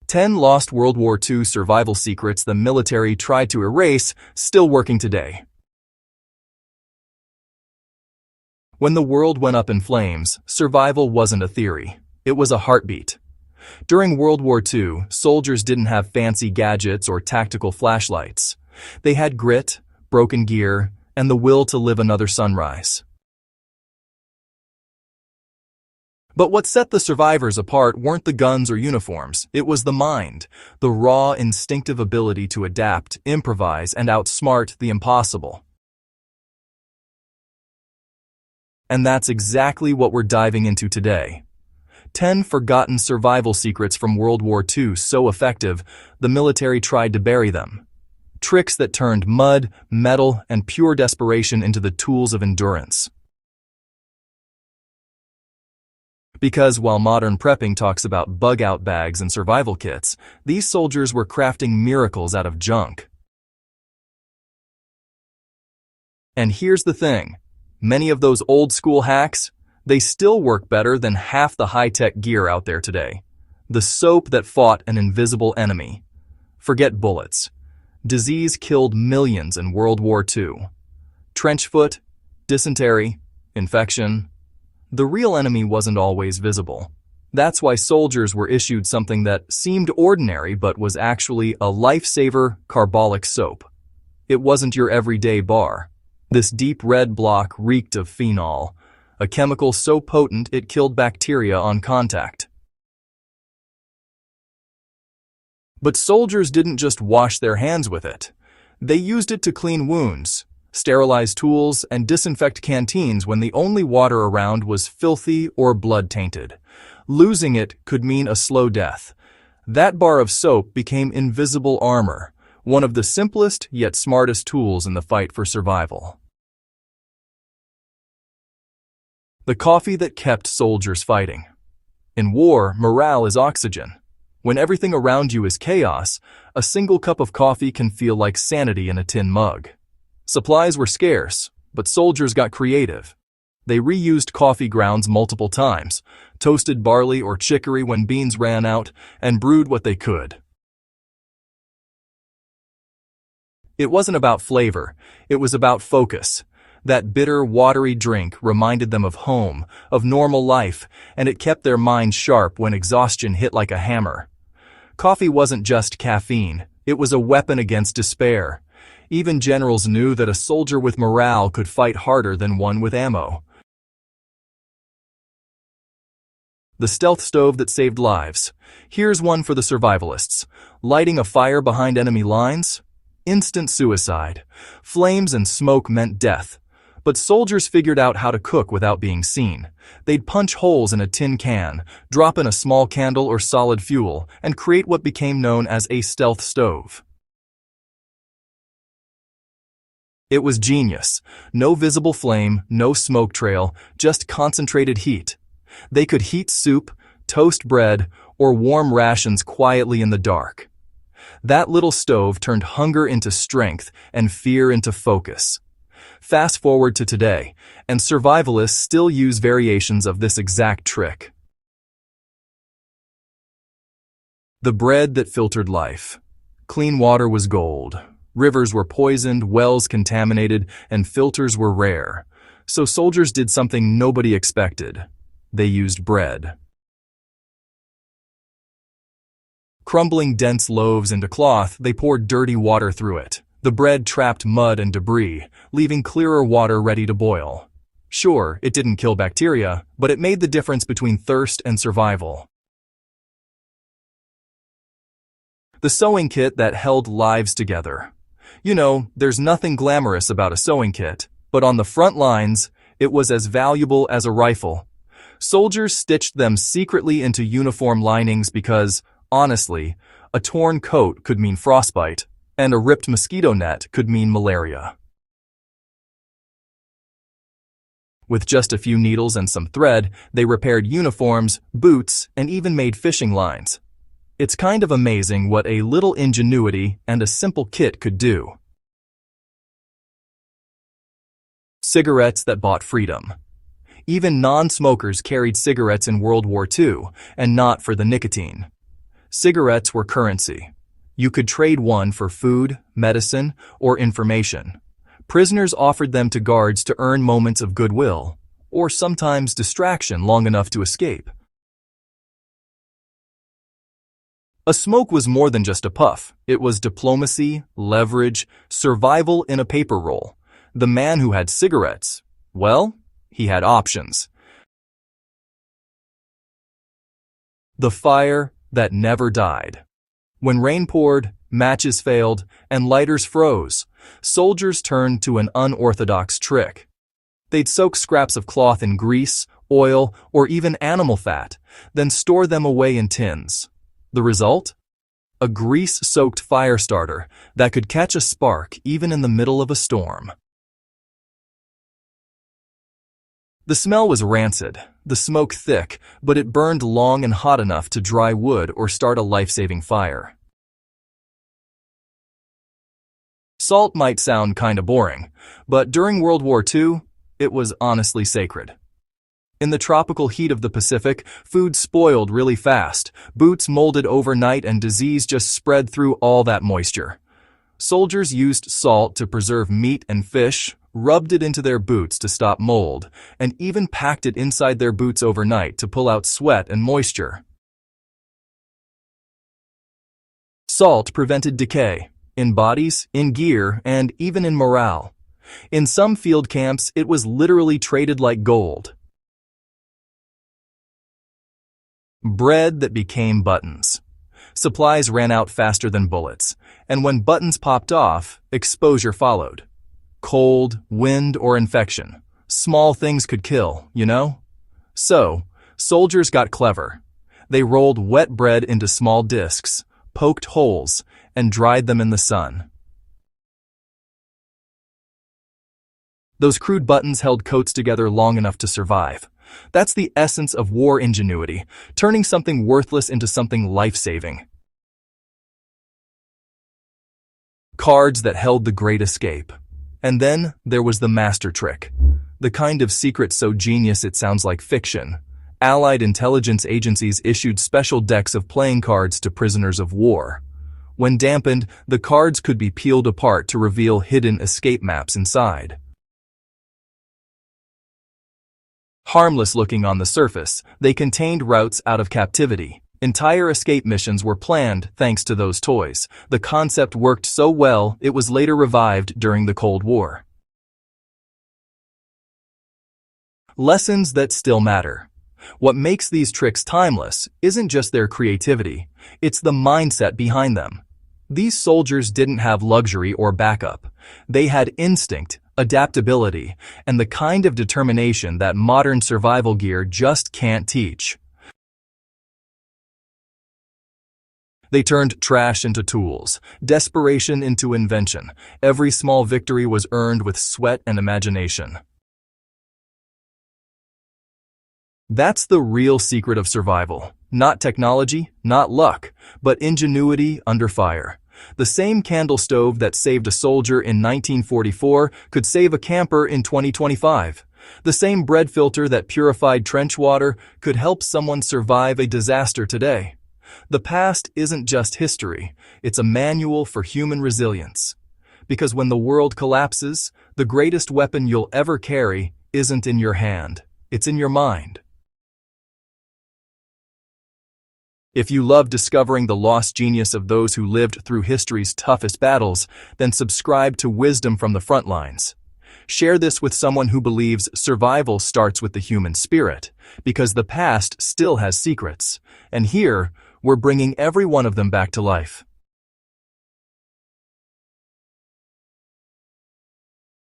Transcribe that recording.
10 lost World War II survival secrets the military tried to erase, still working today. When the world went up in flames, survival wasn't a theory. It was a heartbeat. During World War II, soldiers didn't have fancy gadgets or tactical flashlights. They had grit, broken gear, and the will to live another sunrise. But what set the survivors apart weren't the guns or uniforms, it was the mind, the raw, instinctive ability to adapt, improvise, and outsmart the impossible. And that's exactly what we're diving into today. 10 forgotten survival secrets from World War II so effective, the military tried to bury them. Tricks that turned mud, metal, and pure desperation into the tools of endurance. Because while modern prepping talks about bug-out bags and survival kits, these soldiers were crafting miracles out of junk. And here's the thing. Many of those old-school hacks, they still work better than half the high-tech gear out there today. The soap that fought an invisible enemy. Forget bullets. Disease killed millions in World War II. Trench foot, dysentery, infection. The real enemy wasn't always visible. That's why soldiers were issued something that seemed ordinary but was actually a lifesaver, carbolic soap. It wasn't your everyday bar. This deep red block reeked of phenol, a chemical so potent it killed bacteria on contact. But soldiers didn't just wash their hands with it. They used it to clean wounds, sterilize tools, and disinfect canteens when the only water around was filthy or blood-tainted. Losing it could mean a slow death. That bar of soap became invisible armor, one of the simplest yet smartest tools in the fight for survival. The coffee that kept soldiers fighting. In war, morale is oxygen. When everything around you is chaos, a single cup of coffee can feel like sanity in a tin mug. Supplies were scarce, but soldiers got creative. They reused coffee grounds multiple times, toasted barley or chicory when beans ran out, and brewed what they could. It wasn't about flavor, it was about focus. That bitter, watery drink reminded them of home, of normal life, and it kept their minds sharp when exhaustion hit like a hammer. Coffee wasn't just caffeine, it was a weapon against despair. Even generals knew that a soldier with morale could fight harder than one with ammo. The stealth stove that saved lives. Here's one for the survivalists. Lighting a fire behind enemy lines? Instant suicide. Flames and smoke meant death. But soldiers figured out how to cook without being seen. They'd punch holes in a tin can, drop in a small candle or solid fuel, and create what became known as a stealth stove. It was genius. No visible flame, no smoke trail, just concentrated heat. They could heat soup, toast bread, or warm rations quietly in the dark. That little stove turned hunger into strength and fear into focus. Fast forward to today, and survivalists still use variations of this exact trick. The bread that filtered life. Clean water was gold. Rivers were poisoned, wells contaminated, and filters were rare. So soldiers did something nobody expected. They used bread. Crumbling dense loaves into cloth, they poured dirty water through it. The bread trapped mud and debris, leaving clearer water ready to boil. Sure, it didn't kill bacteria, but it made the difference between thirst and survival. The sewing kit that held lives together. You know, there's nothing glamorous about a sewing kit, but on the front lines, it was as valuable as a rifle. Soldiers stitched them secretly into uniform linings because, honestly, a torn coat could mean frostbite, and a ripped mosquito net could mean malaria. With just a few needles and some thread, they repaired uniforms, boots, and even made fishing lines. It's kind of amazing what a little ingenuity and a simple kit could do. Cigarettes that bought freedom. Even non-smokers carried cigarettes in World War II, and not for the nicotine. Cigarettes were currency. You could trade one for food, medicine, or information. Prisoners offered them to guards to earn moments of goodwill, or sometimes distraction long enough to escape. A smoke was more than just a puff. It was diplomacy, leverage, survival in a paper roll. The man who had cigarettes, well, he had options. The fire that never died. When rain poured, matches failed, and lighters froze, soldiers turned to an unorthodox trick. They'd soak scraps of cloth in grease, oil, or even animal fat, then store them away in tins. The result? A grease-soaked fire starter that could catch a spark even in the middle of a storm. The smell was rancid, the smoke thick, but it burned long and hot enough to dry wood or start a life-saving fire. Salt might sound kinda boring, but during World War II, it was honestly sacred. In the tropical heat of the Pacific, food spoiled really fast, boots molded overnight, and disease just spread through all that moisture. Soldiers used salt to preserve meat and fish, rubbed it into their boots to stop mold, and even packed it inside their boots overnight to pull out sweat and moisture. Salt prevented decay, in bodies, in gear, and even in morale. In some field camps, it was literally traded like gold. Bread that became buttons. Supplies ran out faster than bullets, and when buttons popped off, exposure followed. Cold, wind, or infection. Small things could kill, you know? So, soldiers got clever. They rolled wet bread into small discs, poked holes, and dried them in the sun. Those crude buttons held coats together long enough to survive. That's the essence of war ingenuity, turning something worthless into something life-saving. Cards that held the great escape. And then there was the master trick. The kind of secret so genius it sounds like fiction. Allied intelligence agencies issued special decks of playing cards to prisoners of war. When dampened, the cards could be peeled apart to reveal hidden escape maps inside. Harmless looking on the surface, they contained routes out of captivity. Entire escape missions were planned thanks to those toys. The concept worked so well, it was later revived during the Cold War. Lessons that still matter. What makes these tricks timeless isn't just their creativity, it's the mindset behind them. These soldiers didn't have luxury or backup. They had instinct, adaptability, and the kind of determination that modern survival gear just can't teach. They turned trash into tools, desperation into invention. Every small victory was earned with sweat and imagination. That's the real secret of survival. Not technology, not luck, but ingenuity under fire. The same candle stove that saved a soldier in 1944 could save a camper in 2025. The same bread filter that purified trench water could help someone survive a disaster today. The past isn't just history, it's a manual for human resilience. Because when the world collapses, the greatest weapon you'll ever carry isn't in your hand, it's in your mind. If you love discovering the lost genius of those who lived through history's toughest battles, then subscribe to Wisdom from the Frontlines. Share this with someone who believes survival starts with the human spirit, because the past still has secrets, and here, we're bringing every one of them back to life.